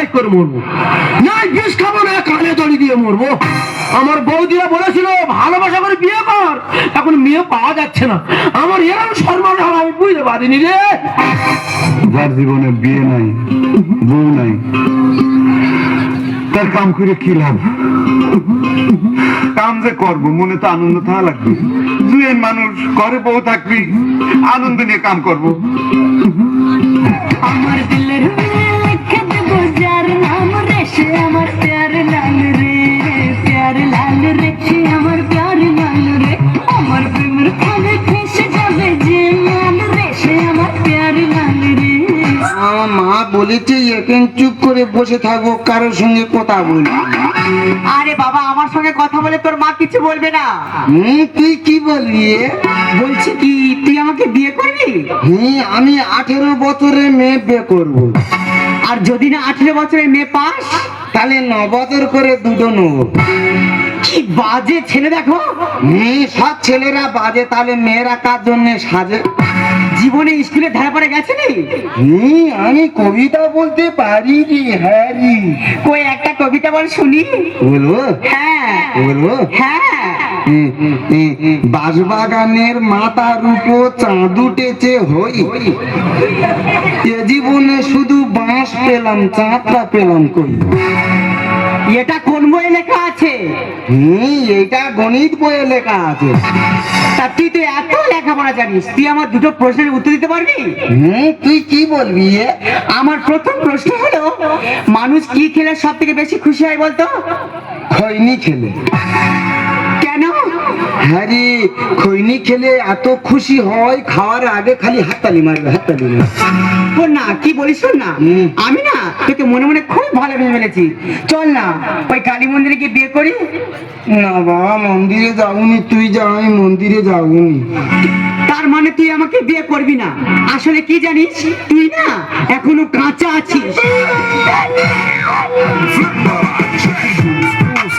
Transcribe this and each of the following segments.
Suicide করে মরবো, না বিষ খাবো, না কানে দড়ি দিয়ে মরবো। আমার বৌদিরা বলেছিল ভালোবাসা করে বিয়ে কর, এখন মেয়ে পাওয়া যাচ্ছে না। আমার এরকম সম্মান আমি বুঝতে পারিনি রে। যার জীবনে বিয়ে নাই, বউ নাই, তার কাম করে কি লাভ? কাম যে করবো মনে তো আনন্দ থাকা লাগবে। দুই মানুষ ঘরে বউ থাকবি, আনন্দ নিয়ে কাম করবো। আমার দিলের লিখে দেবো যার নাম রে, সে আমার প্যার লাল রে, প্যার লাল রে, সে আমার প্যার লাল রে। আমার প্রেমের খালে ফেসে যাবে যে লাল রে, সে আমার প্যার লাল রে। মা বলেছে এখন চুপ করে বসে থাকবো, কারোর সঙ্গে কথা বলবি। আরে বাবা, আমার সঙ্গে কথা বলে তোর মা কিছু বলবে না। তুই কি বলবি? বলছি কি, তুই আমাকে বিয়ে করবি? আমি 18 বছরের মেয়ে বিয়ে করবো। আর যদি না 18 বছরের মেয়ে পাস, তাহলে 9 বছর করে দুটো নেবো। কি বাজে ছেলে দেখো। সব ছেলেরা বাজে, তাহলে মেয়েরা কার জন্য সাজে? জীবনে স্কুলে ধারা পড়ে গেছে নি? আমি কবিতা বলতে পারি রে। হ্যাঁ রে, কই একটা কবিতা বল শুনি। বলবো? হ্যাঁ বলবো? হ্যাঁ। বাঁশবাগানের মাথার উপর চাঁদ উঠেছে হই, এ জীবনে শুধু বাঁশ পেলাম, চাঁদটা পেলাম কই। এটা কোন বইয়ে লেখা আছে? এইটা গণিত বইয়ে লেখা আছে। তা তুই তো এত লেখাপড়া জানিস, তুই আমার দুটো প্রশ্নের উত্তর দিতে পারবি? তুই কি বলবি? আমার প্রথম প্রশ্ন হলো, মানুষ কি খেলে সব থেকে বেশি খুশি হয় বলতো? খৈনি খেলে। কেন? হ্যাঁ রে, খৈনি খেলে এত খুশি হয়, খাওয়ার আগে খালি হাততালি মারবে, হাততালি মারবে। শোন না, কি বলিস শোন না, আমি না তোকে মনে মনে খুব ভালো ভেবে ফেলেছি। চল না ওই কালী মন্দিরে গিয়ে বিয়ে করি। না বাবা, মন্দিরে যাবনি, তুই যা, আমি মন্দিরে যাবনি। তার মানে তুই আমাকে বিয়ে করবি না? আসলে কি জানিস, তুই না এখনো কাঁচা আছিস।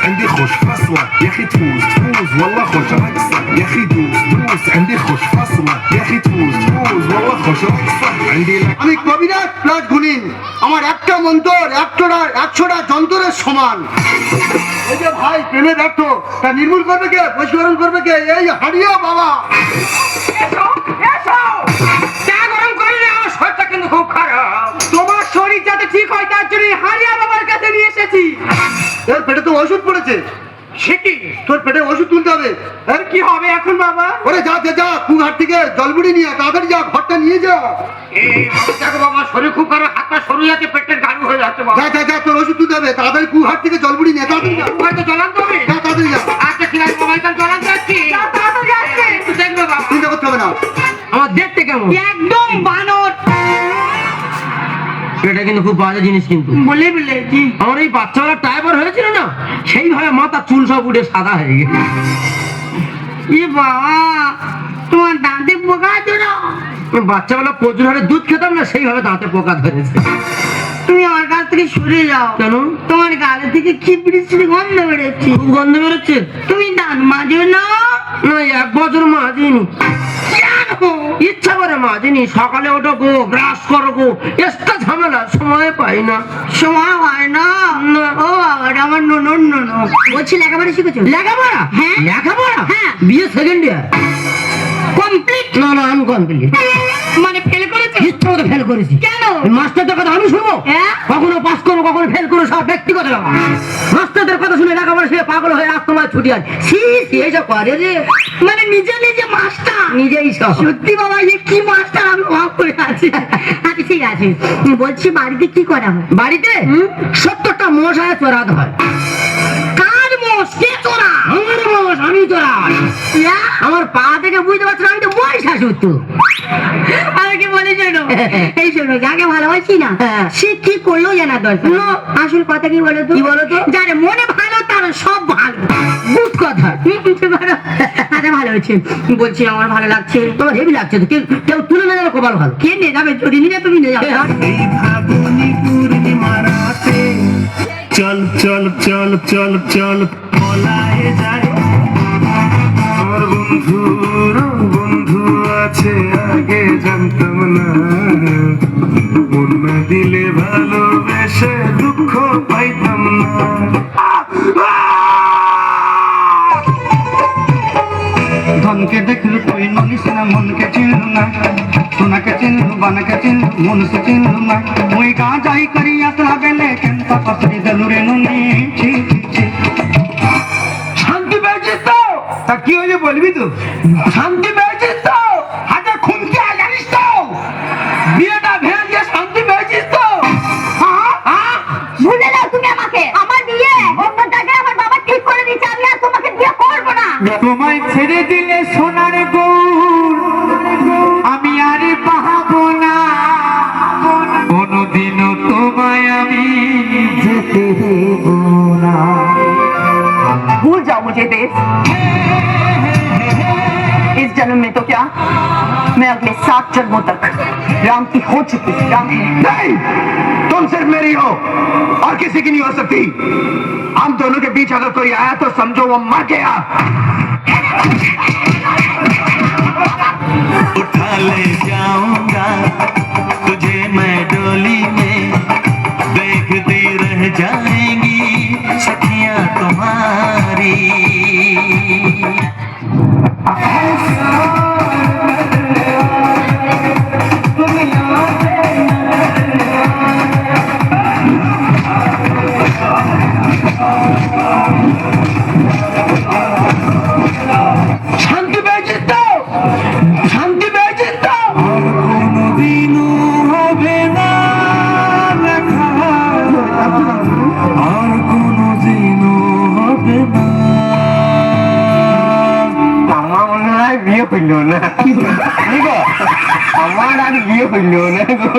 عندي خوش فصلة يا اخي تفوز تفوز والله خوش رقصة يا اخي دوس دوس عندي خوش فصلة يا اخي تفوز تفوز والله خوش رقصة عندي لك আমি কবিরাজ প্লাস গুণিন, আমার একটা মন্ত্র 100টা যন্ত্রের সমান। এই যে ভাই প্রেমের ব্যর্থ, তা নির্মূল করবে কে, বশীকরণ করবে কে? এই হারিয়া বাবা। চা গরম করি না, আমার শরীরটা কিন্তু খুব খারাপ। তোমার শরীর যাতে ঠিক হয় তার জন্য হারিয়া বাবার কাছে নিয়ে এসেছি। এর পেটে তো ওষুধ পড়েছে। সে কি? তোর পেটে ওষুধ তুলতে হবে। আর কি হবে এখন বাবা? ওরে যা যা যা, কুঘাট থেকে জলবুড়ি নিয়ে তাড়াতাড়ি যা, ঘরটা নিয়ে যা। এই দেখো বাবা, শরীর খুব খারাপ, হাত পা সরু যাচ্ছে, পেটের গাড়ি হয়ে যাচ্ছে বাবা। যা যা যা, তোর ওষুধ তুলতে হবে, তাড়াতাড়ি কুঘাট থেকে জলবুড়ি নিয়ে তাড়াতাড়ি যা। হয়তো চলান তবে। যা তাড়াতাড়ি যা, আচ্ছা ঠিক আছে বাবা, এখন চলান যাচ্ছি। একটু দেখবে বাবা। চিন্তা করতে হবে না। আমার দেখতে কেমন? একদম বানর। এটা কিন্তু খুব বাজে জিনিস কিন্তু। বলে বলে কি? আমার এই বাচ্চাবেলা টাইফয়েড হয়েছিল না, সেইভাবে মাথা চুল সব উঠে সাদা হয়ে গেছে। এ বাবা, তোমার দাঁতে পোকা আছে না? বাচ্চাবেলা প্রচুর হারে দুধ খেতাম না, সেইভাবে দাঁতে পোকা ধরেছে। তুমি আমার কাছ থেকে সরে যাও। কেন? তোমার গালে থেকে কি বিড়ি গন্ধ বেরোচ্ছে। খুব গন্ধ বেরোচ্ছে। তুমি দাঁত মাজো না? না, 1 বছর মাজিনি। ইচ্ছা করে মাজিনি। সকালে ওঠো গো, ব্রাশ করো গো, এক্সট্রা ঝামেলা, সময় পাই না। সময় হয় না। ও বাবা, আমার ননন নন। বলছি লেখাপড়া শিখেছো? লেখাপড়া? হ্যাঁ। লেখাপড়া? হ্যাঁ। বিয়ে সেকেন্ড ইয়ার। কমপ্লিট? না না, আমি কমপ্লিট। মানে ফেল করেছো? ইচ্ছা মতো ফেল করেছি। কেন? মাস্টারদের কথা আমি শুনবো? হ্যাঁ। কখনো পাস করবো, কখনো ফেল করবো, সব ব্যক্তিগত ব্যাপার। মাস্টারদের কথা শুনে লেখাপড়া সে পাগল হয়ে রাত তোমার ছুটি আর এইসব করে রে। মানে নিজে নিজে মাস্টার? নিজেই সব। সত্যি বাবা, এ কি মাস্টার, আমি ভাব করে আছি। আচ্ছা ঠিক আছে, বলছি বাড়িতে কি করা হয়? বাড়িতে 70টা মশায় চোরাতে হয়। কার মোষ? কে চোরা? আমার মোষ, আমি চোরাই। আমার পা থেকে বুঝতে পারছো না, আমি তো মহিষাসুর তো। আমাকে বলে শোনো, এই শোনো, যাকে ভালোবাসি না সে কি করলো জানার দরকার। আসল কথা কি বলো তো? কি বলো তো? যার মনে ভালো তার সব ভালো। গুড কথা। আচ্ছা ভালো হয়েছে। বলছি আমার ভালো লাগছে। তোমার হেভি লাগছে তো। কেউ তুলে নিয়ে যাবে, কপাল ভালো। কে নিয়ে যাবে? যদি নিয়ে তুমি নিয়ে যাবে। এই ফাগুনি পূর্ণিমা রাতে চল চল চল চল চল পলায়ে যায়। আমার বন্ধু আছে আগে জানতাম না, মন না দিলে ভালোবেসে সে দুঃখ পাইতাম না। ধনকে দেখলু তুই ননিস না মনকে চিনলু না, সোনাকে চিনলু বানাকে চিনলু মনুষকে চিনলু না, মুই গা যাই করি আসলা বেলে কেনতা পাসরি দেলু রে নুনি ছি ছি ছি। শান্তি পেয়েছিস তো? তা কি হয়েছে বলবি তো? শান্তি পেয়েছিস তো? হাতে খুনকে জানিস তো? বিয়েটা ভেঙে শান্তি পেয়েছিস তো? ভুলে যাও তুমি আমাকে, আমার বিয়ে অন্য জায়গায় আমার বাবা ঠিক করে দিয়েছে, আমি আর তোমাকে বিয়ে করবো না। তোমায় ছেড়ে দিলে সোনার গৌর আমি আর পাহাবো না, কোনোদিনও তোমায় আমি যেতে দেব না। भूल जाओ मुझे देव, इस जन्म में तो क्या, मैं अगले 7 जन्मों तक राम की हो चुकी राम है। नहीं, तुम सिर्फ मेरी हो और किसी की नहीं हो सकती। हम दोनों के बीच अगर कोई आया तो समझो वो मर गया। उठा ले जाऊंगा तुझे मैं डोली में, देखती रह जाएंगी सखियां तुम्हारी। শান্তি পেয়েছিস তো? শান্তি পেয়েছিস তো? কোনোদিনও হবে না দেখা, আর কোনোদিনও হবে না। আমার মনে হয় বিয়ে হইল না। আমার আর বিয়ে হইল না গো।